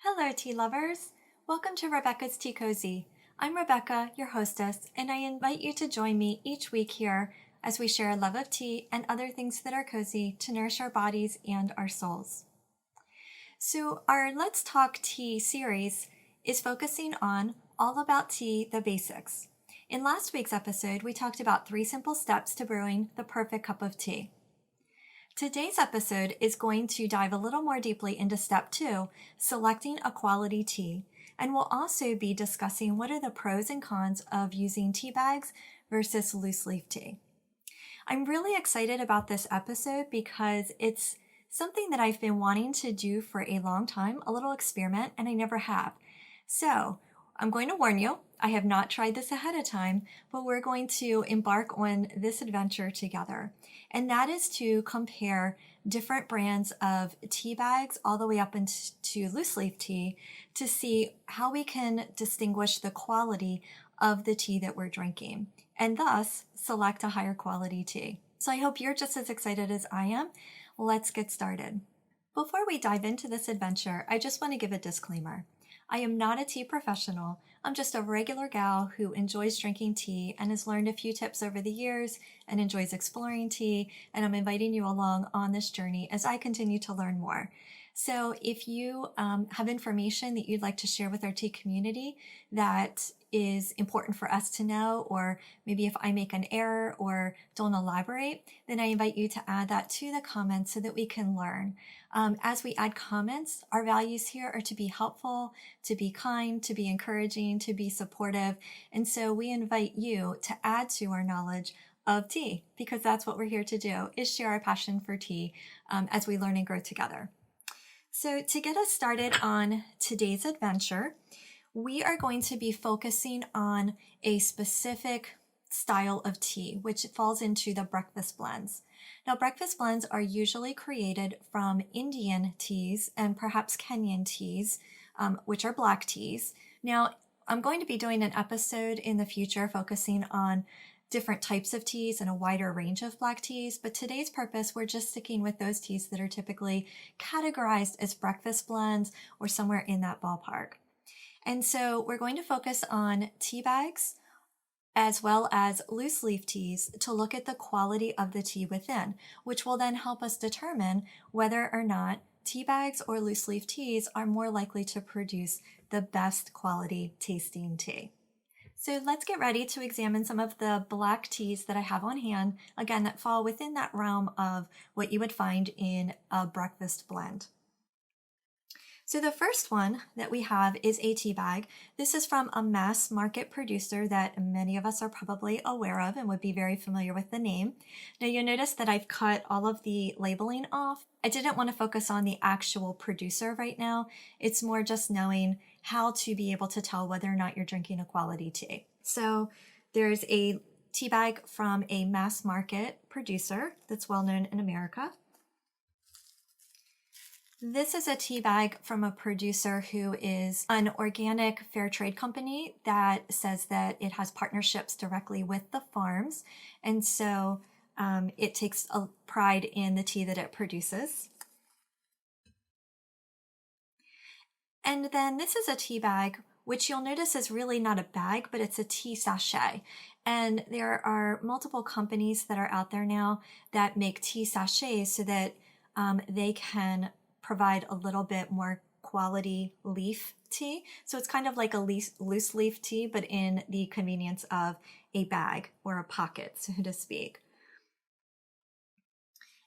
Hello, tea lovers! Welcome to Rebecca's Tea Cozy. I'm Rebecca, your hostess, and I invite you to join me each week here as we share a love of tea and other things that are cozy to nourish our bodies and our souls. So, our Let's Talk Tea series is focusing on all about tea, the basics. In last week's episode, we talked about 3 simple steps to brewing the perfect cup of tea. Today's episode is going to dive a little more deeply into step 2, selecting a quality tea, and we'll also be discussing what are the pros and cons of using tea bags versus loose leaf tea. I'm really excited about this episode because it's something that I've been wanting to do for a long time, a little experiment, and I never have. So I'm going to warn you, I have not tried this ahead of time, but we're going to embark on this adventure together. And that is to compare different brands of tea bags all the way up into loose leaf tea to see how we can distinguish the quality of the tea that we're drinking and thus select a higher quality tea. So I hope you're just as excited as I am. Let's get started. Before we dive into this adventure, I just want to give a disclaimer. I am not a tea professional. I'm just a regular gal who enjoys drinking tea and has learned a few tips over the years and enjoys exploring tea, and I'm inviting you along on this journey as I continue to learn more. So if you have information that you'd like to share with our tea community that is important for us to know, or maybe if I make an error or don't elaborate, then I invite you to add that to the comments so that we can learn. As we add comments, our values here are to be helpful, to be kind, to be encouraging, to be supportive. And so we invite you to add to our knowledge of tea, because that's what we're here to do, is share our passion for tea as we learn and grow together. So to get us started on today's adventure, we are going to be focusing on a specific style of tea, which falls into the breakfast blends. Now, breakfast blends are usually created from Indian teas and perhaps Kenyan teas, which are black teas. Now, I'm going to be doing an episode in the future focusing on different types of teas and a wider range of black teas, but today's purpose, we're just sticking with those teas that are typically categorized as breakfast blends or somewhere in that ballpark. And so we're going to focus on tea bags as well as loose leaf teas to look at the quality of the tea within, which will then help us determine whether or not tea bags or loose leaf teas are more likely to produce the best quality tasting tea. So let's get ready to examine some of the black teas that I have on hand, again, that fall within that realm of what you would find in a breakfast blend. So the first one that we have is a tea bag. This is from a mass market producer that many of us are probably aware of and would be very familiar with the name. Now you'll notice that I've cut all of the labeling off. I didn't want to focus on the actual producer right now. It's more just knowing how to be able to tell whether or not you're drinking a quality tea. So there's a tea bag from a mass market producer that's well known in America. This is a tea bag from a producer who is an organic fair trade company that says that it has partnerships directly with the farms. And so it takes a pride in the tea that it produces. And then this is a tea bag, which you'll notice is really not a bag, but it's a tea sachet. And there are multiple companies that are out there now that make tea sachets so that they can provide a little bit more quality leaf tea. So it's kind of like a loose leaf tea, but in the convenience of a bag or a pocket, so to speak.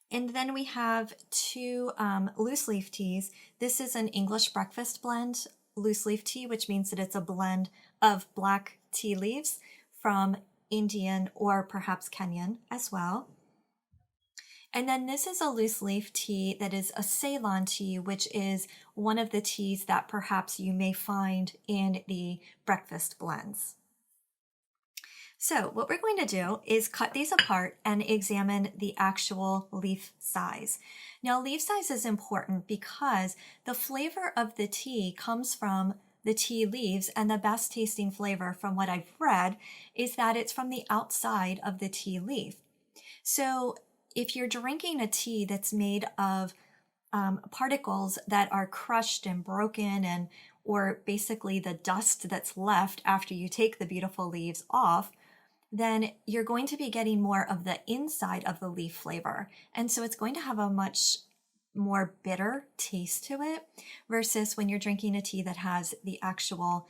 And then we have 2 loose leaf teas. This is an English breakfast blend loose leaf tea, which means that it's a blend of black tea leaves from Indian or perhaps Kenyan as well. And then this is a loose leaf tea that is a Ceylon tea, which is one of the teas that perhaps you may find in the breakfast blends. So what we're going to do is cut these apart and examine the actual leaf size. Now, leaf size is important because the flavor of the tea comes from the tea leaves, and the best tasting flavor from what I've read is that it's from the outside of the tea leaf. So if you're drinking a tea that's made of particles that are crushed and broken, and or basically the dust that's left after you take the beautiful leaves off, then you're going to be getting more of the inside of the leaf flavor. And so it's going to have a much more bitter taste to it versus when you're drinking a tea that has the actual,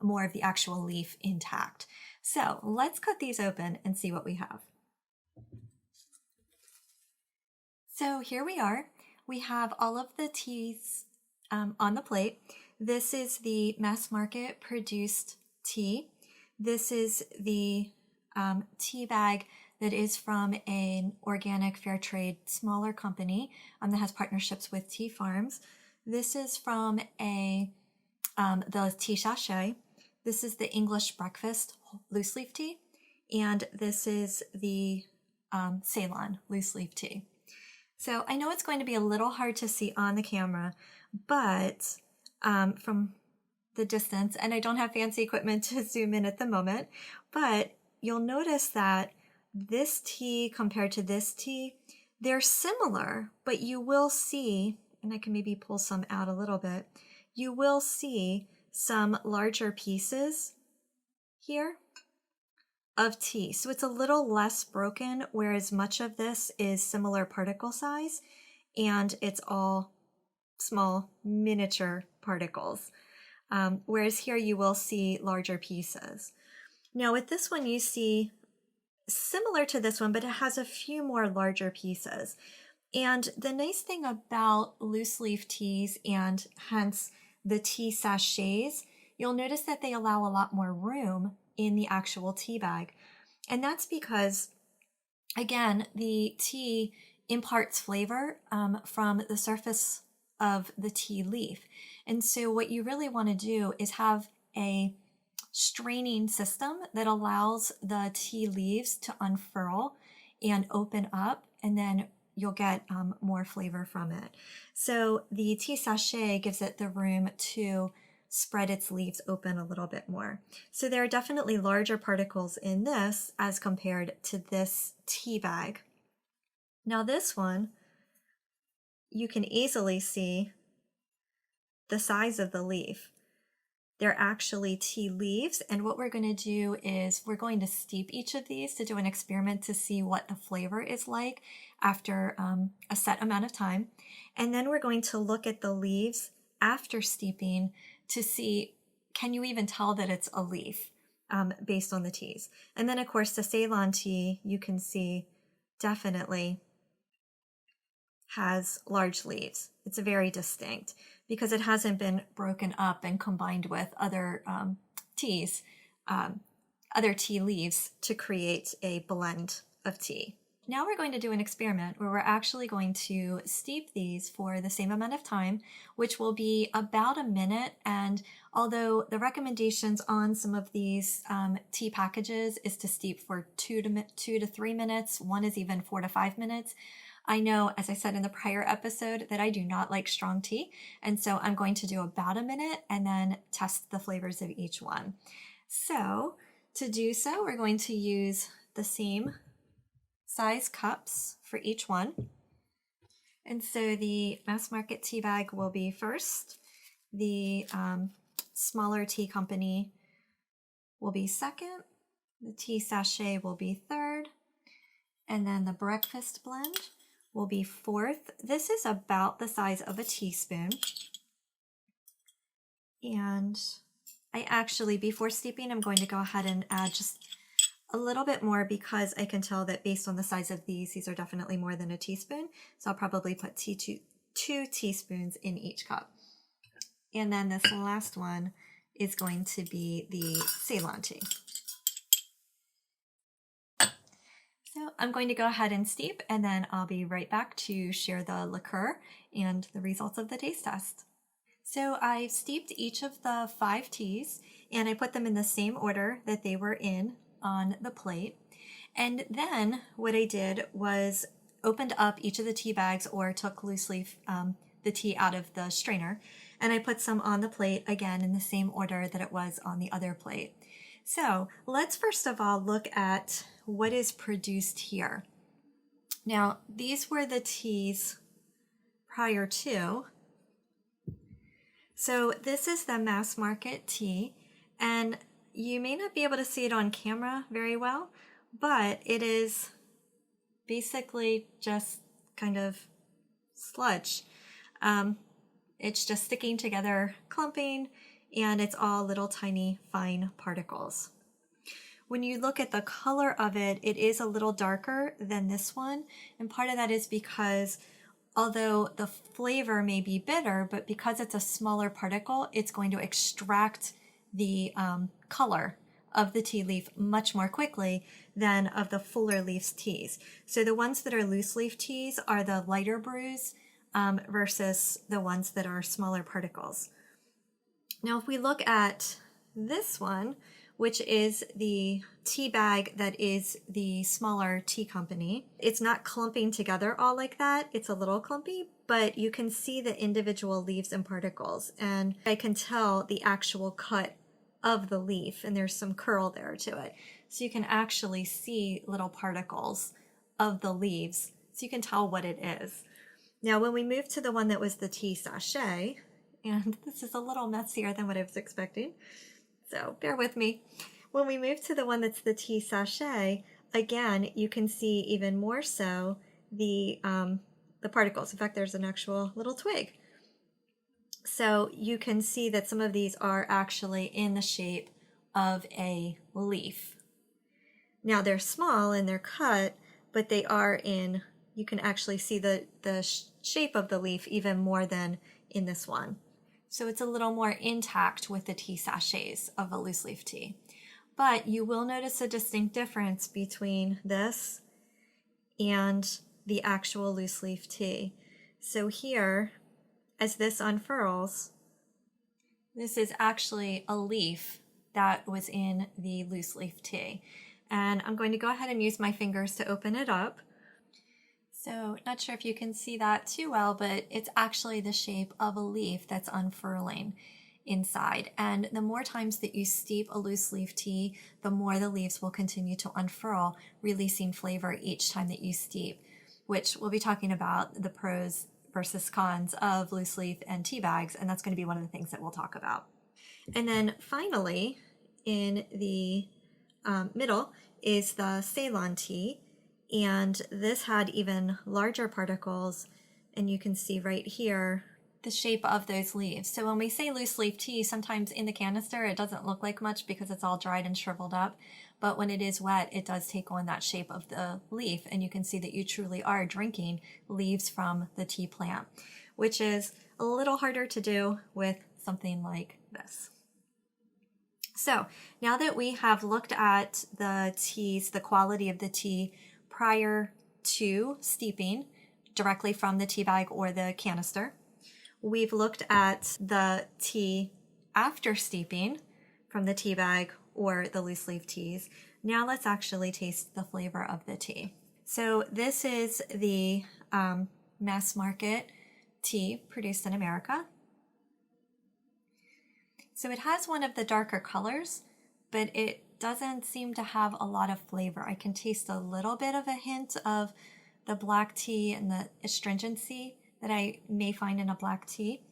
more of the actual leaf intact. So let's cut these open and see what we have. So here we are. We have all of the teas on the plate. This is the mass market produced tea. This is the tea bag that is from an organic fair trade smaller company that has partnerships with tea farms. This is from the tea sachet. This is the English breakfast loose leaf tea, and this is the Ceylon loose leaf tea. So I know it's going to be a little hard to see on the camera, but from the distance, and I don't have fancy equipment to zoom in at the moment, but you'll notice that this tea compared to this tea, they're similar, but you will see, and I can maybe pull some out a little bit, you will see some larger pieces here of tea. So it's a little less broken, whereas much of this is similar particle size, and it's all small miniature particles. Whereas here you will see larger pieces. Now with this one you see similar to this one, but it has a few more larger pieces. And the nice thing about loose leaf teas, and hence the tea sachets, you'll notice that they allow a lot more room in the actual tea bag. And that's because, again, the tea imparts flavor from the surface of the tea leaf. And so what you really want to do is have a straining system that allows the tea leaves to unfurl and open up, and then you'll get more flavor from it. So the tea sachet gives it the room to spread its leaves open a little bit more. So there are definitely larger particles in this as compared to this tea bag. Now this one, you can easily see the size of the leaf. They're actually tea leaves, and what we're going to do is we're going to steep each of these to do an experiment to see what the flavor is like after a set amount of time. And then we're going to look at the leaves after steeping to see, can you even tell that it's a leaf based on the teas. And then of course the Ceylon tea, you can see definitely has large leaves. It's very distinct because it hasn't been broken up and combined with other teas, other tea leaves to create a blend of tea. Now we're going to do an experiment where we're actually going to steep these for the same amount of time, which will be about a minute. And although the recommendations on some of these tea packages is to steep for 2 to 3 minutes, one is even 4 to 5 minutes, I know, as I said in the prior episode, that I do not like strong tea. And so I'm going to do about a minute and then test the flavors of each one. So to do so, we're going to use the same size cups for each one. And so the mass market tea bag will be first. The smaller tea company will be second. The tea sachet will be third. And then the breakfast blend will be fourth. This is about the size of a teaspoon. And I actually, before steeping, I'm going to go ahead and add just a little bit more because I can tell that based on the size of these are definitely more than a teaspoon. So I'll probably put 2 teaspoons in each cup. And then this last one is going to be the Ceylon tea. So I'm going to go ahead and steep, and then I'll be right back to share the liqueur and the results of the taste test. So I've steeped each of the 5 teas, and I put them in the same order that they were in on the plate. And then what I did was opened up each of the tea bags, or took loose leaf the tea out of the strainer, and I put some on the plate again in the same order that it was on the other plate. So let's first of all look at what is produced here. Now, these were the teas prior to. So this is the mass market tea, and you may not be able to see it on camera very well, but it is basically just kind of sludge. It's just sticking together, clumping, and it's all little tiny fine particles. When you look at the color of it, it is a little darker than this one, and part of that is because although the flavor may be bitter, but because it's a smaller particle, it's going to extract the color of the tea leaf much more quickly than of the fuller leaf teas. So the ones that are loose leaf teas are the lighter brews versus the ones that are smaller particles. Now, if we look at this one, which is the tea bag that is the smaller tea company, it's not clumping together all like that. It's a little clumpy, but you can see the individual leaves and particles, and I can tell the actual cut of the leaf, and there's some curl there to it. So you can actually see little particles of the leaves, so you can tell what it is. Now, when we move to the one that was the tea sachet, and this is a little messier than what I was expecting, so bear with me. When we move to the one that's the tea sachet, again, you can see even more so the particles. In fact, there's an actual little twig. So you can see that some of these are actually in the shape of a leaf. Now they're small and they're cut, but they are in, you can actually see the shape of the leaf even more than in this one. So it's a little more intact with the tea sachets of a loose leaf tea. But you will notice a distinct difference between this and the actual loose leaf tea. So here, as this unfurls, this is actually a leaf that was in the loose leaf tea. And I'm going to go ahead and use my fingers to open it up. So not sure if you can see that too well, but it's actually the shape of a leaf that's unfurling inside. And the more times that you steep a loose leaf tea, the more the leaves will continue to unfurl, releasing flavor each time that you steep, which we'll be talking about the pros versus cons of loose leaf and tea bags, and that's going to be one of the things that we'll talk about. And then finally, in the middle is the Ceylon tea, and this had even larger particles, and you can see right here the shape of those leaves. So when we say loose leaf tea, sometimes in the canister it doesn't look like much because it's all dried and shriveled up, but when it is wet it does take on that shape of the leaf, and you can see that you truly are drinking leaves from the tea plant, which is a little harder to do with something like this. So now that we have looked at the teas, the quality of the tea prior to steeping directly from the tea bag or the canister, we've looked at the tea after steeping from the tea bag or the loose leaf teas. Now let's actually taste the flavor of the tea. So this is the mass market tea produced in America. So it has one of the darker colors, but it doesn't seem to have a lot of flavor. I can taste a little bit of a hint of the black tea and the astringency that I may find in a black tea,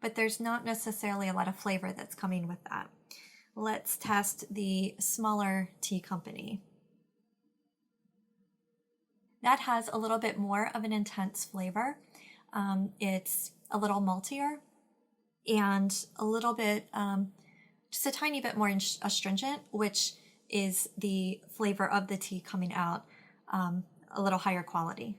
but there's not necessarily a lot of flavor that's coming with that. Let's test the smaller tea company. That has a little bit more of an intense flavor. It's a little maltier and a little bit just a tiny bit more astringent, which is the flavor of the tea coming out a little higher quality.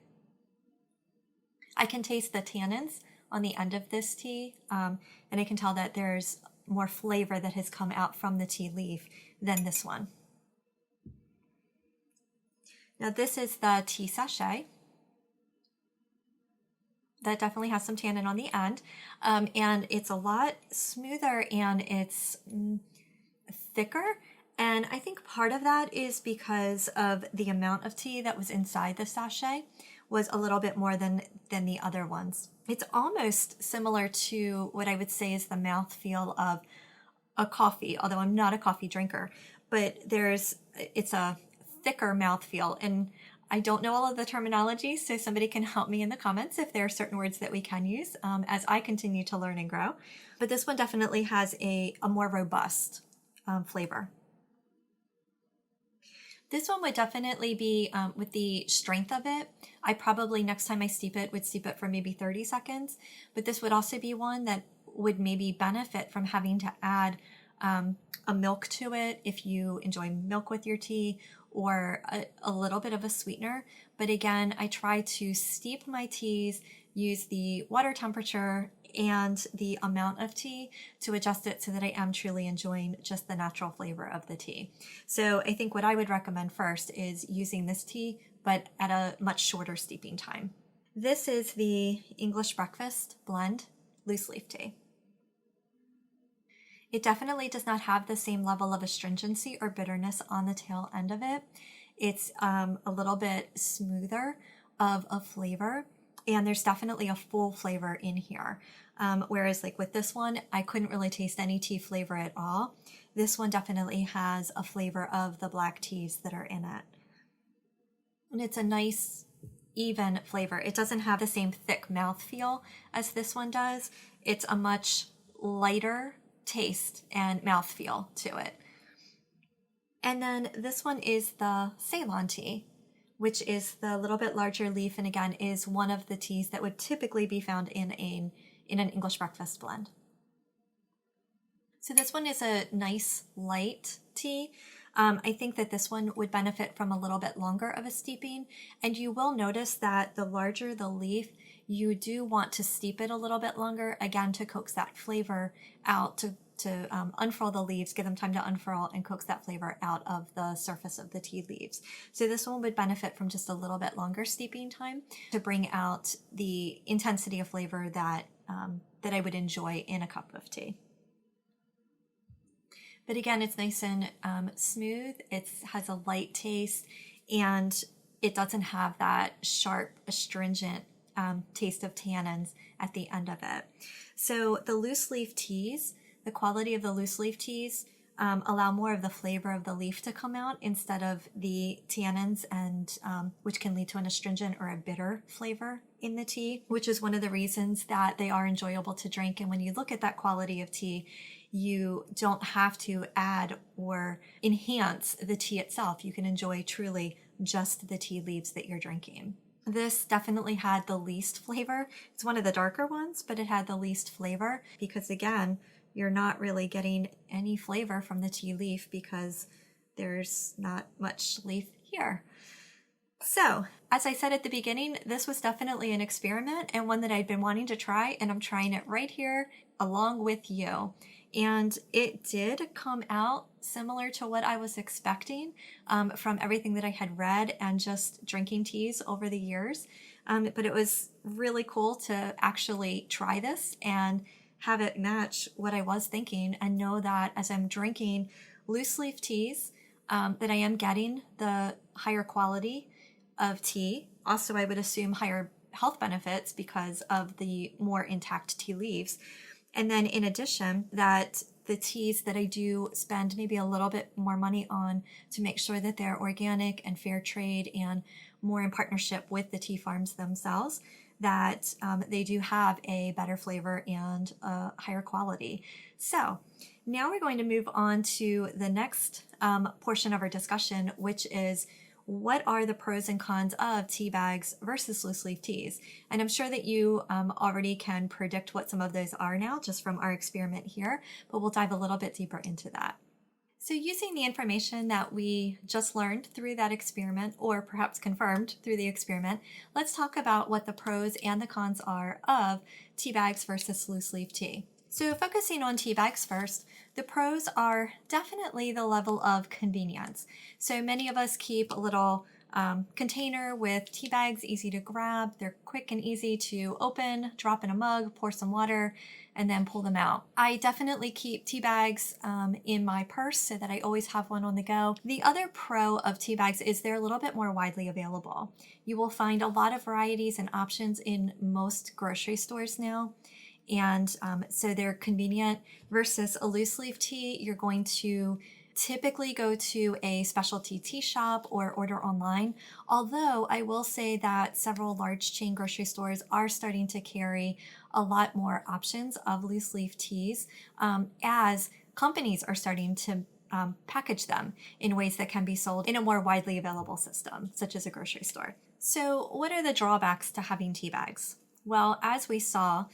I can taste the tannins on the end of this tea, and I can tell that there's more flavor that has come out from the tea leaf than this one. Now this is the tea sachet. That definitely has some tannin on the end, and it's a lot smoother and it's thicker, and I think part of that is because of the amount of tea that was inside the sachet was a little bit more than the other ones. It's almost similar to what I would say is the mouthfeel of a coffee, although I'm not a coffee drinker, but it's a thicker mouthfeel, and I don't know all of the terminology, so somebody can help me in the comments if there are certain words that we can use as I continue to learn and grow. But this one definitely has a more robust flavor. This one would definitely be with the strength of it. I probably next time I steep it would steep it for maybe 30 seconds, but this would also be one that would maybe benefit from having to add a milk to it if you enjoy milk with your tea, or a little bit of a sweetener. But again, I try to steep my teas, use the water temperature and the amount of tea to adjust it so that I am truly enjoying just the natural flavor of the tea. So I think what I would recommend first is using this tea, but at a much shorter steeping time. This is the English Breakfast Blend Loose Leaf Tea. It definitely does not have the same level of astringency or bitterness on the tail end of it. It's a little bit smoother of a flavor, and there's definitely a full flavor in here. Whereas like with this one, I couldn't really taste any tea flavor at all. This one definitely has a flavor of the black teas that are in it. And it's a nice, even flavor. It doesn't have the same thick mouthfeel as this one does. It's a much lighter taste and mouthfeel to it. And then this one is the Ceylon tea, which is the little bit larger leaf, and again is one of the teas that would typically be found in an English breakfast blend. So this one is a nice light tea. I think that this one would benefit from a little bit longer of a steeping, and you will notice that the larger the leaf, you do want to steep it a little bit longer, again, to coax that flavor out, to unfurl the leaves, give them time to unfurl and coax that flavor out of the surface of the tea leaves. So this one would benefit from just a little bit longer steeping time to bring out the intensity of flavor that I would enjoy in a cup of tea. But again, it's nice and smooth. It has a light taste, and it doesn't have that sharp, astringent taste of tannins at the end of it. So the loose leaf teas, the quality of the loose leaf teas allow more of the flavor of the leaf to come out instead of the tannins, and which can lead to an astringent or a bitter flavor in the tea, which is one of the reasons that they are enjoyable to drink. And when you look at that quality of tea, you don't have to add or enhance the tea itself. You can enjoy truly just the tea leaves that you're drinking. This definitely had the least flavor. It's one of the darker ones, but it had the least flavor because, again, you're not really getting any flavor from the tea leaf because there's not much leaf here. So, as I said at the beginning, this was definitely an experiment and one that I'd been wanting to try, and I'm trying it right here along with you. And it did come out similar to what I was expecting from everything that I had read and just drinking teas over the years. But it was really cool to actually try this and have it match what I was thinking, and know that as I'm drinking loose leaf teas, that I am getting the higher quality of tea. Also, I would assume higher health benefits because of the more intact tea leaves. And then in addition, that the teas that I do spend maybe a little bit more money on to make sure that they're organic and fair trade and more in partnership with the tea farms themselves, that they do have a better flavor and a higher quality. So now we're going to move on to the next portion of our discussion, which is what are the pros and cons of tea bags versus loose leaf teas? And I'm sure that you already can predict what some of those are now just from our experiment here, but we'll dive a little bit deeper into that. So using the information that we just learned through that experiment, or perhaps confirmed through the experiment, let's talk about what the pros and the cons are of tea bags versus loose leaf tea. So focusing on tea bags first, the pros are definitely the level of convenience. So many of us keep a little container with tea bags, easy to grab. They're quick and easy to open, drop in a mug, pour some water, and then pull them out. I definitely keep tea bags in my purse so that I always have one on the go. The other pro of tea bags is they're a little bit more widely available. You will find a lot of varieties and options in most grocery stores now. And so they're convenient versus a loose leaf tea. You're going to typically go to a specialty tea shop or order online. Although I will say that several large chain grocery stores are starting to carry a lot more options of loose leaf teas, as companies are starting to package them in ways that can be sold in a more widely available system, such as a grocery store. So, what are the drawbacks to having tea bags? Well, as we saw,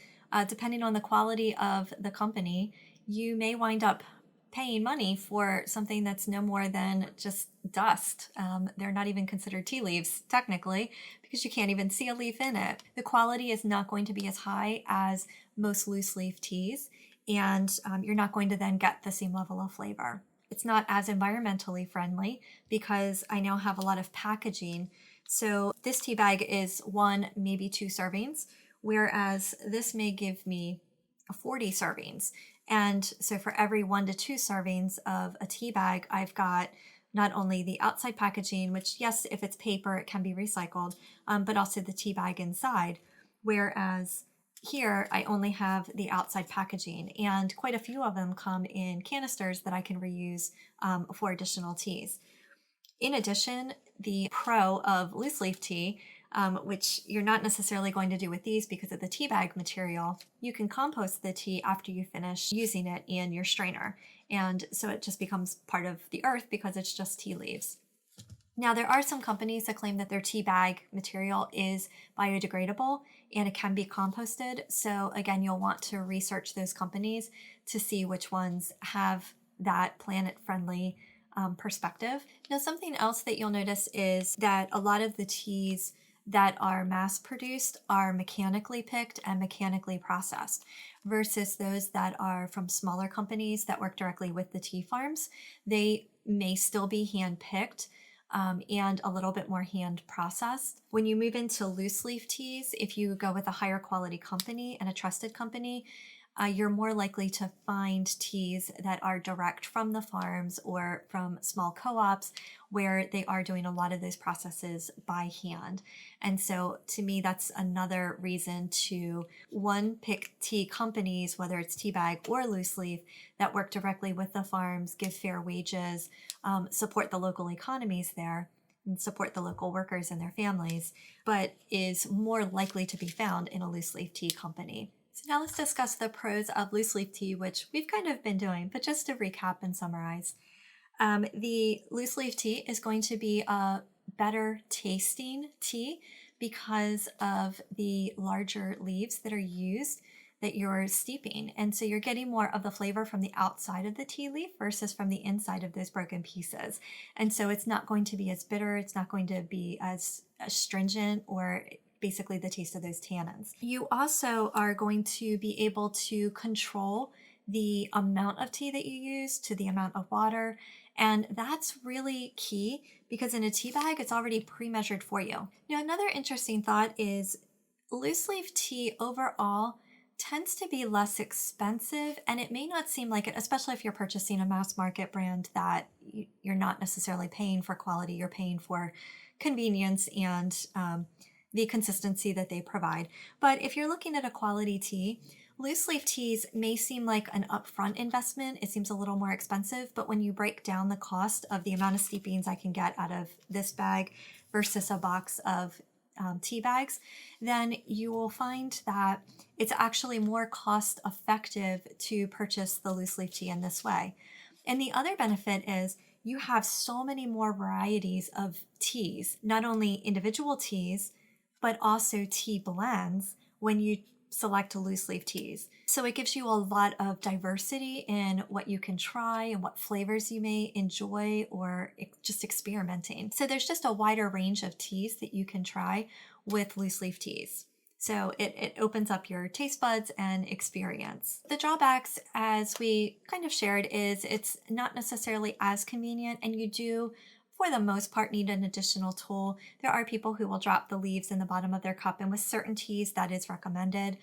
depending on the quality of the company, you may wind up paying money for something that's no more than just dust. They're not even considered tea leaves, technically, because you can't even see a leaf in it. The quality is not going to be as high as most loose leaf teas, and you're not going to then get the same level of flavor. It's not as environmentally friendly because I now have a lot of packaging. So this tea bag is one, maybe two servings, whereas this may give me 40 servings. And so for every 1 to 2 servings of a tea bag, I've got not only the outside packaging, which, yes, if it's paper, it can be recycled, but also the tea bag inside. Whereas here, I only have the outside packaging, and quite a few of them come in canisters that I can reuse for additional teas. In addition, the pro of loose leaf tea, which you're not necessarily going to do with these because of the tea bag material, you can compost the tea after you finish using it in your strainer. And so it just becomes part of the earth because it's just tea leaves. Now, there are some companies that claim that their tea bag material is biodegradable and it can be composted. So again, you'll want to research those companies to see which ones have that planet-friendly perspective. Now, something else that you'll notice is that a lot of the teas that are mass produced are mechanically picked and mechanically processed versus those that are from smaller companies that work directly with the tea farms. They may still be hand picked and a little bit more hand processed. When you move into loose leaf teas, if you go with a higher quality company and a trusted company, you're more likely to find teas that are direct from the farms or from small co-ops where they are doing a lot of those processes by hand. And so to me, that's another reason to, one, pick tea companies, whether it's tea bag or loose leaf, that work directly with the farms, give fair wages, support the local economies there, and support the local workers and their families, but is more likely to be found in a loose leaf tea company. So now let's discuss the pros of loose leaf tea, which we've kind of been doing, but just to recap and summarize. The loose leaf tea is going to be a better tasting tea because of the larger leaves that are used that you're steeping. And so you're getting more of the flavor from the outside of the tea leaf versus from the inside of those broken pieces. And so it's not going to be as bitter, it's not going to be as astringent or basically the taste of those tannins. You also are going to be able to control the amount of tea that you use to the amount of water. And that's really key because in a tea bag, it's already pre-measured for you. Now, another interesting thought is loose leaf tea overall tends to be less expensive, and it may not seem like it, especially if you're purchasing a mass market brand that you're not necessarily paying for quality, you're paying for convenience and the consistency that they provide. But if you're looking at a quality tea, loose leaf teas may seem like an upfront investment. It seems a little more expensive, but when you break down the cost of the amount of steepings I can get out of this bag versus a box of tea bags, then you will find that it's actually more cost effective to purchase the loose leaf tea in this way. And the other benefit is you have so many more varieties of teas, not only individual teas, but also tea blends when you select loose leaf teas. So it gives you a lot of diversity in what you can try and what flavors you may enjoy or just experimenting. So there's just a wider range of teas that you can try with loose leaf teas. So it opens up your taste buds and experience. The drawbacks, as we kind of shared, is it's not necessarily as convenient, and you do, for the most part, need an additional tool. There are people who will drop the leaves in the bottom of their cup, and with certain teas that is recommended.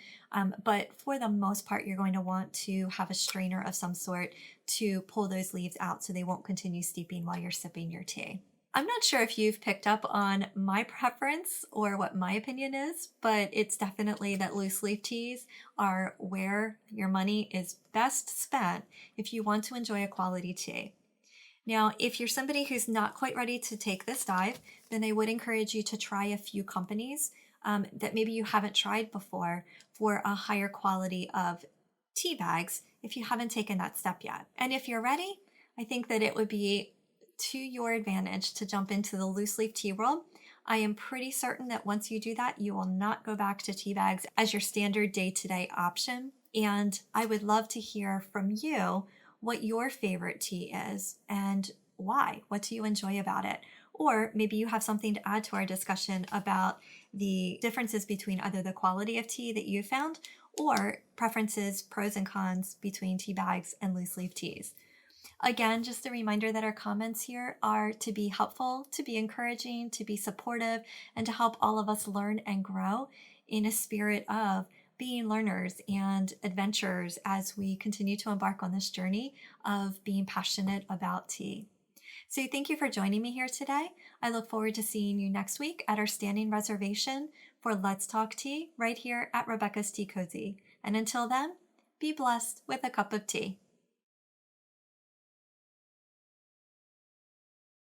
But for the most part, you're going to want to have a strainer of some sort to pull those leaves out so they won't continue steeping while you're sipping your tea. I'm not sure if you've picked up on my preference or what my opinion is, but it's definitely that loose leaf teas are where your money is best spent if you want to enjoy a quality tea. Now, if you're somebody who's not quite ready to take this dive, then I would encourage you to try a few companies that maybe you haven't tried before for a higher quality of tea bags if you haven't taken that step yet. And if you're ready, I think that it would be to your advantage to jump into the loose leaf tea world. I am pretty certain that once you do that, you will not go back to tea bags as your standard day-to-day option. And I would love to hear from you what your favorite tea is and why. What do you enjoy about it? Or maybe you have something to add to our discussion about the differences between either the quality of tea that you found or preferences, pros and cons between tea bags and loose leaf teas. Again, just a reminder that our comments here are to be helpful, to be encouraging, to be supportive, and to help all of us learn and grow in a spirit of being learners and adventurers as we continue to embark on this journey of being passionate about tea. So thank you for joining me here today. I look forward to seeing you next week at our standing reservation for Let's Talk Tea right here at Rebecca's Tea Cozy. And until then, be blessed with a cup of tea.